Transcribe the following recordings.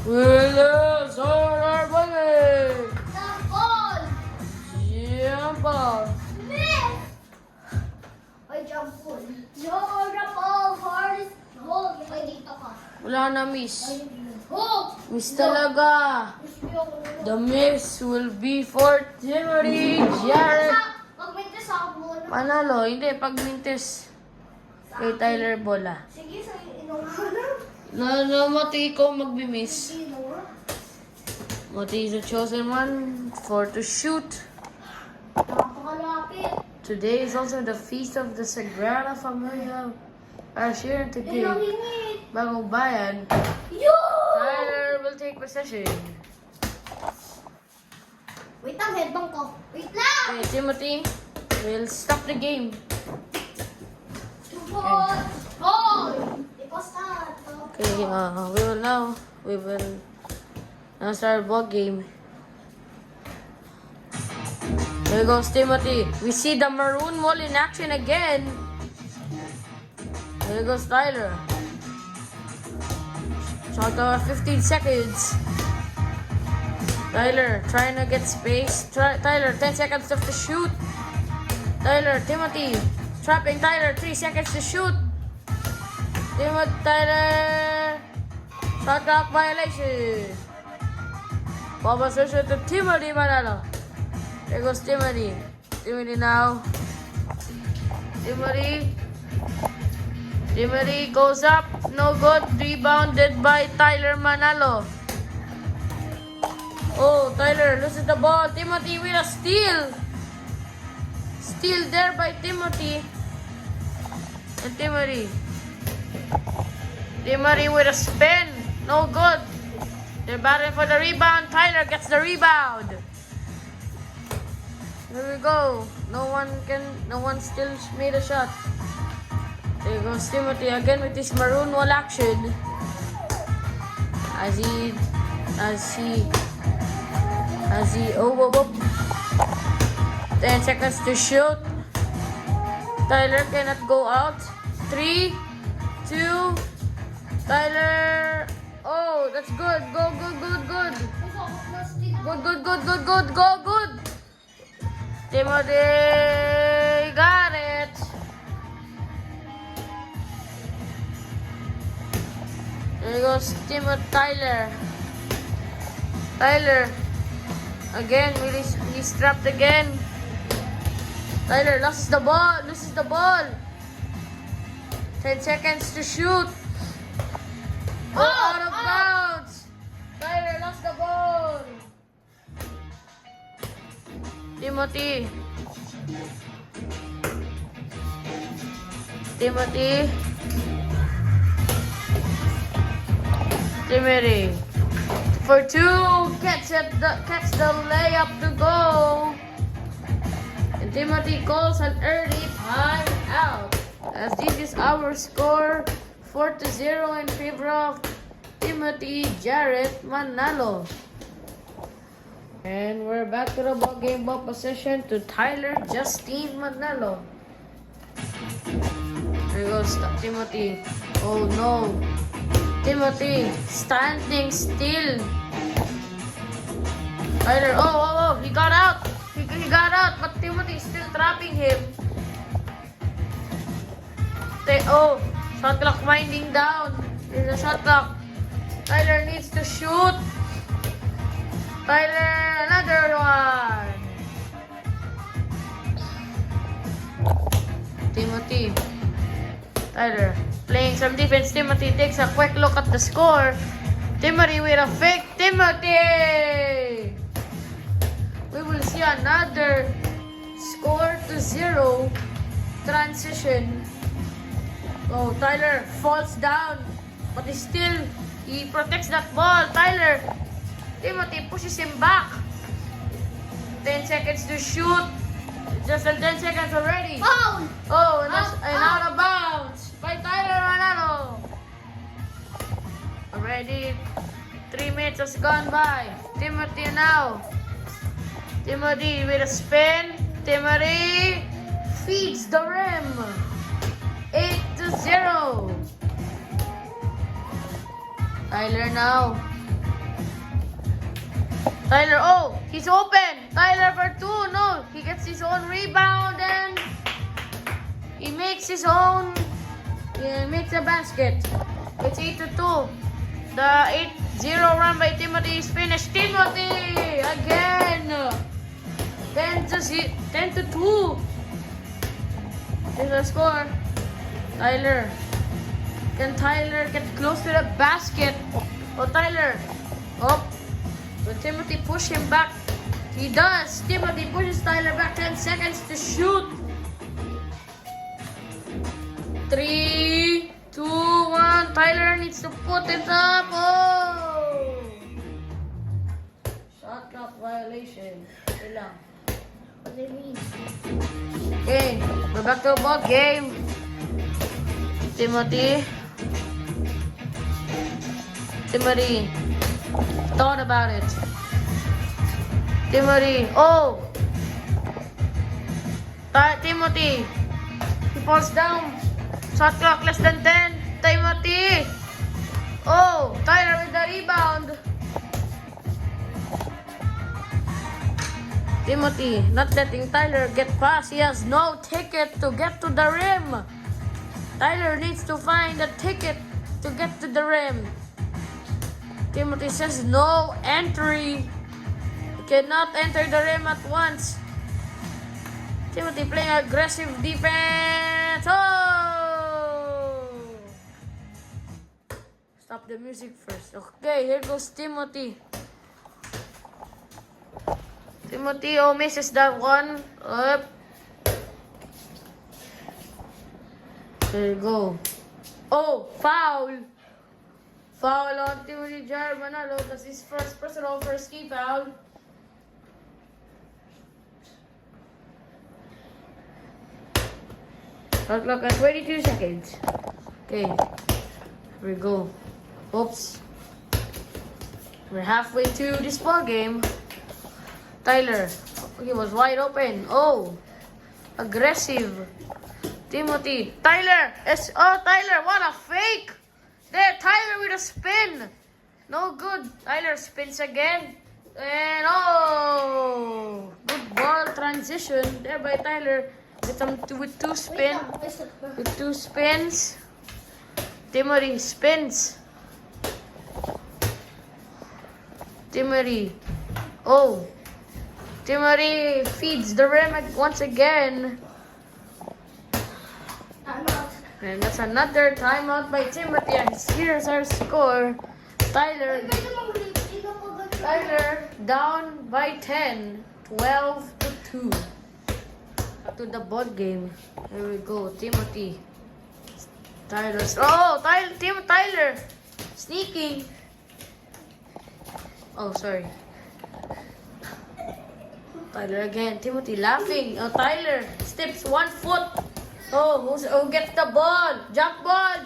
Willis Arbole! The ball! Jump ball! Miss! Ay, jump ball. You're the ball, hardest. Hold, ay, dito ka. Wala na, miss. Ay, hold! Miss talaga. The miss will be for Timothy Jarrett. Magmintis ako muna. Manalo, hindi. Pag mintis kay Tyler Bola. Sige, sa inom mo Mati ko magbi-miss. Sino? Mati is the chosen one for to shoot. Napakalapit. Today is also the feast of the Sagrada Familia. As here to give Inangingit. bagong bayan. Yo! Tyler will take possession. Wait lang, headbang ko. Wait lang! Okay, Timothy will stop the game. Tupot! Hold! Ipasta. Okay, we will now start ball game. There goes Timothy. We see the maroon wall in action again. There goes Tyler. Shot 15 seconds. Tyler trying to get space. Tyler 10 seconds left to shoot. Timothy trapping Tyler 3 seconds to shoot. Tyler shot clock violation. Ball possession to Timothy Manalo. There goes Timothy. Timothy now. Timothy goes up. No good. Rebounded by Tyler Manalo. Oh, Tyler loses the ball. Timothy with a steal. Steal there by Timothy. And Timothy with a spin. No good. They're battling for the rebound. Tyler gets the rebound. Here we go. No one still made a shot. There goes Timothy again with this maroon wall action. As he oh. 10 seconds to shoot. Tyler cannot go out. 3, 2, Tyler. Oh, that's good. Go. Good. Timothy got it. There goes Tyler. Again, he's trapped again. Tyler loses the ball. 10 seconds to shoot. Out of bounds. Tyler lost the ball. Timothy. For 2, catch the layup to go. And Timothy calls an early timeout. As this is our score, 4-0 in favor of Timothy Jarrett Manalo. And we're back to the ball game. Ball possession to Tyler Justine Manalo. There goes Timothy. Oh no. Timothy standing still. Tyler, oh, he got out. He got out, but Timothy is still trapping him. Shot clock winding down. There's a shot clock. Tyler needs to shoot. Tyler, another one. Timothy. Tyler playing some defense. Timothy takes a quick look at the score. Timothy with a fake. Timothy! We will see another score to 0 transition. Oh, Tyler falls down, but he protects that ball. Timothy pushes him back. 10 seconds to shoot. Just 10 seconds already. Foul! Oh, and out of bounds by Tyler Manalo. Already 3 minutes has gone by. Timothy now. Timothy with a spin. Timothy feeds the rim. 8-0. Tyler now. Tyler, oh, he's open. Tyler for 2. No, he gets his own rebound and he makes his own. He makes a basket. It's 8-2. The 8-0 run by Timothy is finished. Timothy again. 10-2. Here's the score. Tyler. Can Tyler get close to the basket? Oh, Tyler. Oh. So Timothy push him back. He does. Timothy pushes Tyler back. 10 seconds to shoot. 3, 2, 1. Tyler needs to put it up. Oh! Shot clock violation. Okay lang. What do you mean? Okay, we're back to the ball game. Timothy thought about it. Timothy, oh! Timothy, he falls down. Shot clock less than 10. Timothy, oh! Tyler with the rebound. Timothy not letting Tyler get past. He has no ticket to get to the rim. Tyler needs to find a ticket to get to the rim. Timothy says no entry. You cannot enter the rim at once. Timothy playing aggressive defense. Oh! Stop the music first. Okay, here goes Timothy. Timothy, oh, misses that one. Up. There you go. Oh, foul. Foul on Timothy Jar Manalo. That's his first personal first key foul. Shot clock at 22 seconds. Okay. Here we go. Oops. We're halfway to this ball game. Tyler, he was wide open. Oh, aggressive. Timothy, Tyler, Tyler, what a fake. There, Tyler with a spin. No good. Tyler spins again. And oh, good ball transition there by Tyler. With two spins. Timothy spins. Timothy, oh. Timothy feeds the rim once again. And that's another timeout by Timothy. And here's our score. Tyler down by 10. 12-2. Back to the ball game. Here we go. Timothy. Tyler. Oh, Tyler. Sneaking. Oh, sorry. Tyler again. Timothy laughing. Oh, Tyler steps 1 foot. Oh, who gets the ball? Jump ball.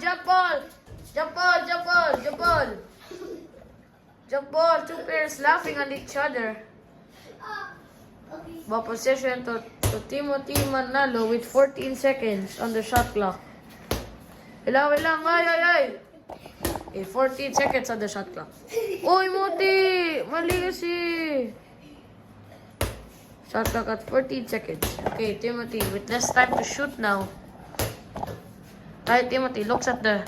Two players laughing at each other. Ball possession to Timothy Manalo with 14 seconds on the shot clock. Wait lang. Ay. 14 seconds on the shot clock. Oy, Moti! Mali kasi. Shot clock at 14 seconds. Okay, Timothy with less time to shoot now. Timothy looks at the...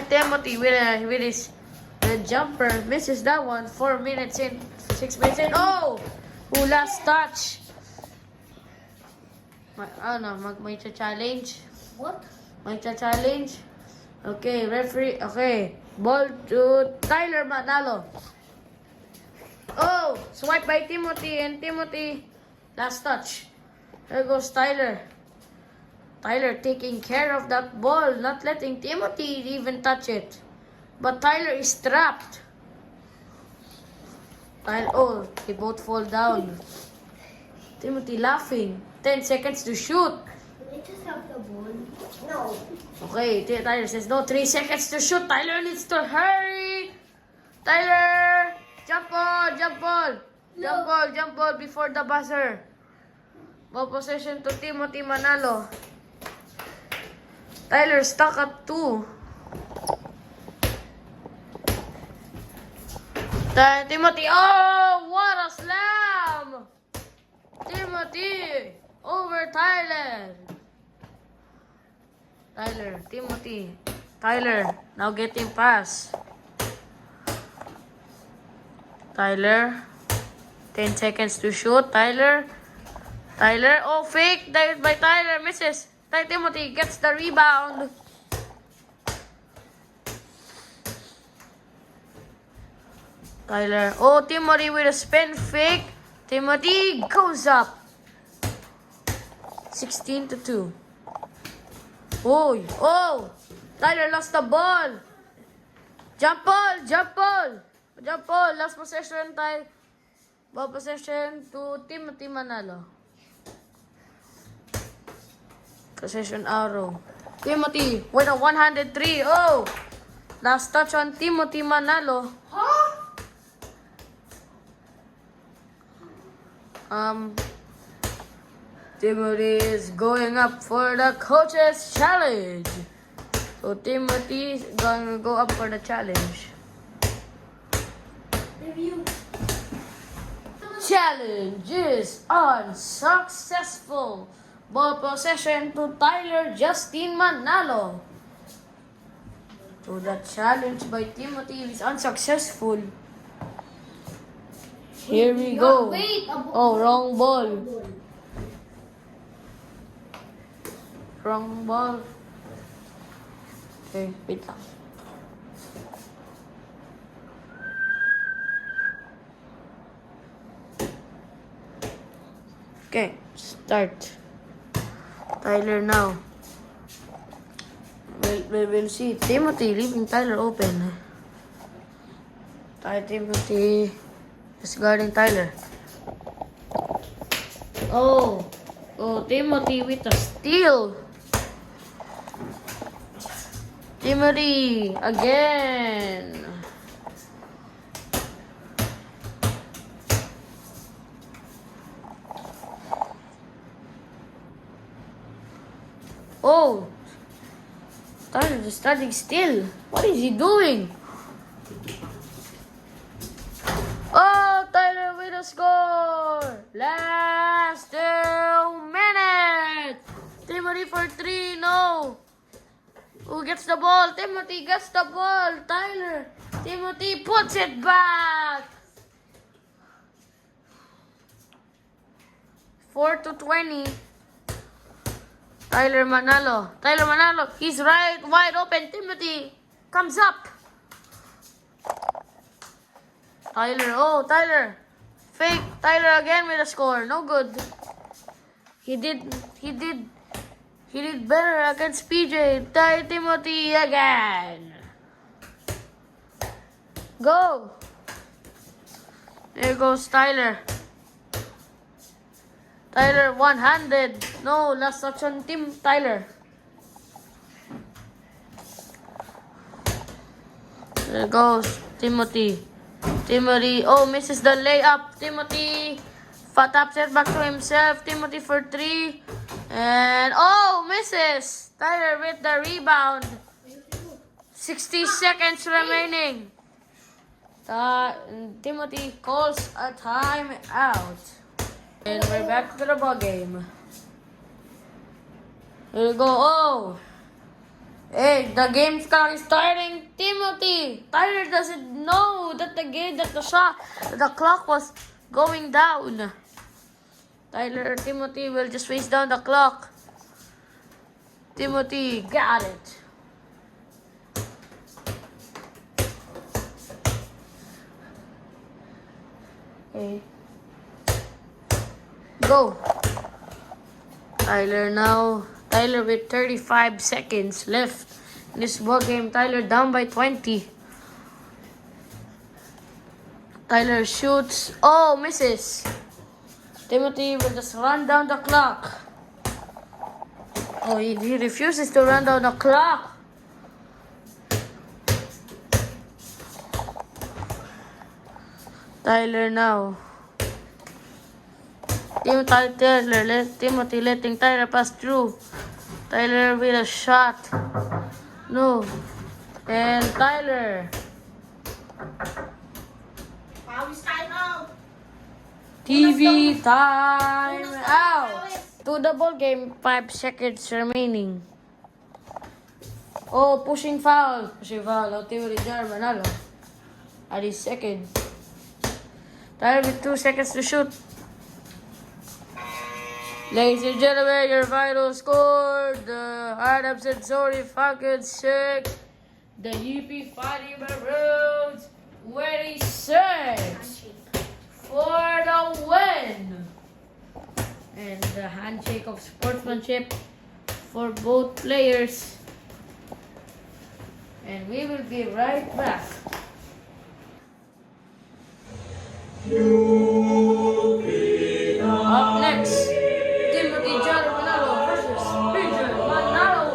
Timothy with his jumper. Misses that one. 4 minutes in. 6 minutes in. Oh! Last touch. May challenge. What? May challenge. Okay, referee. Okay. Ball to Tyler Manalo. Oh! Swipe by Timothy and Timothy. Last touch. There goes Tyler. Tyler taking care of that ball, not letting Timothy even touch it. But Tyler is trapped. Oh, they both fall down. Timothy laughing. 10 seconds to shoot. Can I just have the ball? No. Okay, Tyler says no. 3 seconds to shoot. Tyler needs to hurry. Tyler! Jump ball. Jump ball before the buzzer. Ball possession to Timothy Manalo. Tyler stuck at 2. Timothy, oh, Timothy over Tyler. Timothy. Tyler, now getting pass. Tyler, 10 seconds to shoot. Tyler, oh fake by Tyler, misses. Timothy gets the rebound. Tyler, oh Timothy with a spin fake. Timothy goes up. 16-2. Oh! Tyler lost the ball. Jump ball. Last possession, ball possession to Timothy Manalo. Possession arrow. Timothy with a 103. Oh! Last touch on Timothy Manalo. Timothy is going up for the coach's challenge. So Timothy is gonna go up for the challenge. Review. Challenge is unsuccessful. Ball possession to Tyler Justin Manalo. So the challenge by Timothy is unsuccessful. Here we go. Wait. Oh, wrong ball. Wrong ball. Okay, wait lang. Okay, start. Tyler now. We'll see. Timothy leaving Tyler open. Timothy is guarding Tyler. Oh, Timothy with a steal. Timothy again. Oh, Tyler is standing still. What is he doing? Oh, Tyler with a score. Last 2 minutes. Timothy for 3. No. Who gets the ball? Timothy gets the ball. Tyler. Timothy puts it back. 4-20. Tyler Manalo. He's right, wide open. Timothy comes up. Tyler. Fake. Tyler again with a score. No good. He did better against PJ. Timothy again. Go. There goes Tyler. Tyler one-handed. No, last touch on Tyler. There goes Timothy. Oh, misses the layup. Timothy taps it back to himself. Timothy for 3. And, misses. Tyler with the rebound. 60 seconds remaining. Timothy calls a timeout. And we're back to the ball game. Here we go. Hey, the game's starting. Timothy. Tyler doesn't know that the clock was going down. Timothy will just waste down the clock. Timothy got it. Okay. Go. Tyler now. Tyler with 35 seconds left in this ball game. Tyler down by 20. Tyler shoots. Oh, misses. Timothy will just run down the clock. Oh, he refuses to run down the clock. Tyler now. Timothy letting Tyler pass through. Tyler with a shot. No. And Tyler. TV time out. To the ball game, 5 seconds remaining. Oh, pushing foul. Pushing foul. Ultimo ni Jar Manalo. At his second. Tyler with 2 seconds to shoot. Ladies and gentlemen, your final score. The Adams and Sorry Falcons check. The UP Fighting Maroons 26 for the win. And the handshake of sportsmanship for both players. And we will be right back. Up next, Timothy Jar Manalo versus Peter Manalo.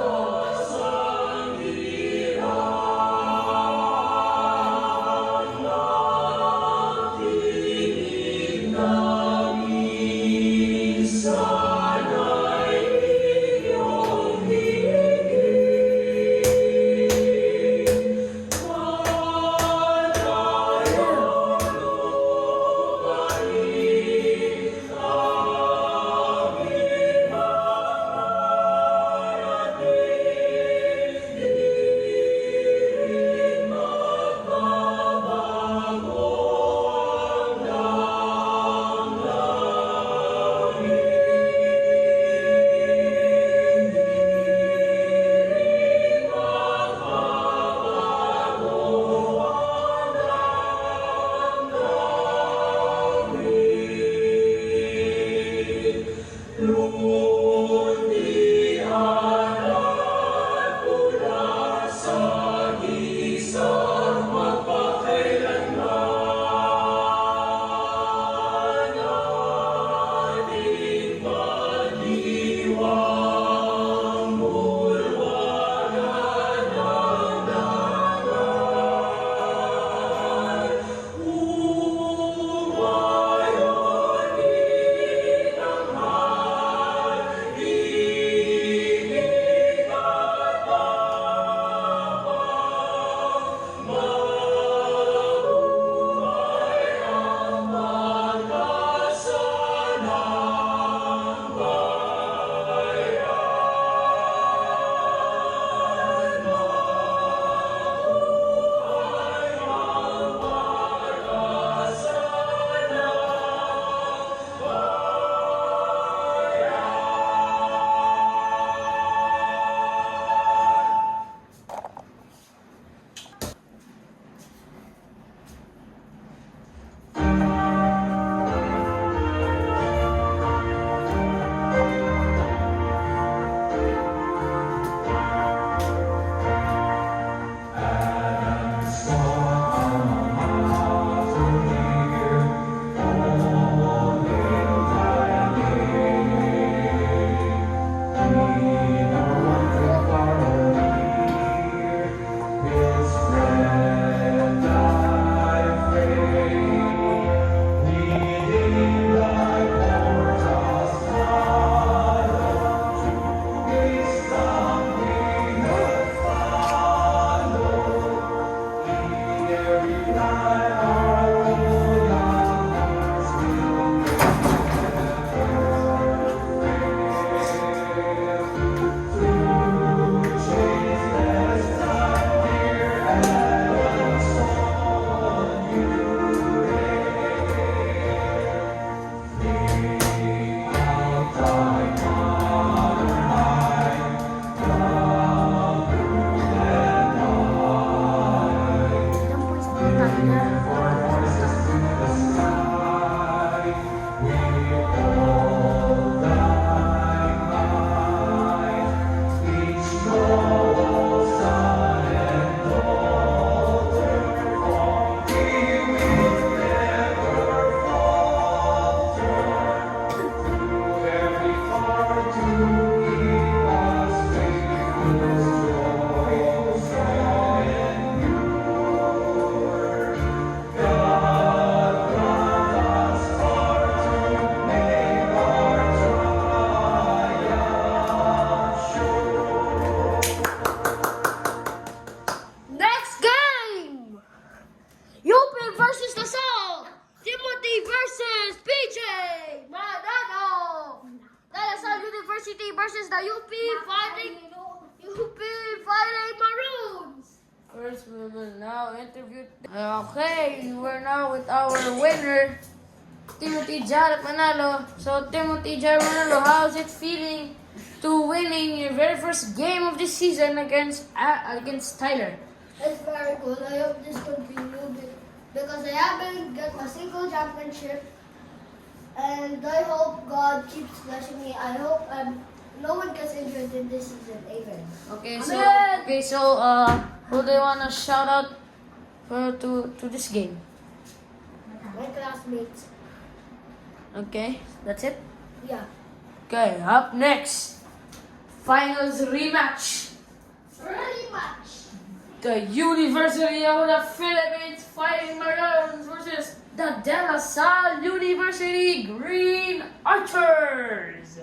versus the UP Fighting Maroons. First, we will now interview. Okay, we're now with our winner, Timothy Jarrett Manalo. So, Timothy Jarrett Manalo, how's it feeling to winning your very first game of this season against Tyler? It's very good. I hope this continues because I haven't got my single championship, and I hope God keeps blessing me. I hope no one gets injured in this season. Amen. Okay, so who do you wanna shout out to this game? My classmates. Okay, that's it. Yeah. Okay, up next, finals rematch. Really much. The University of the Philippines Fighting Maroons versus the De La Salle University Green Archers.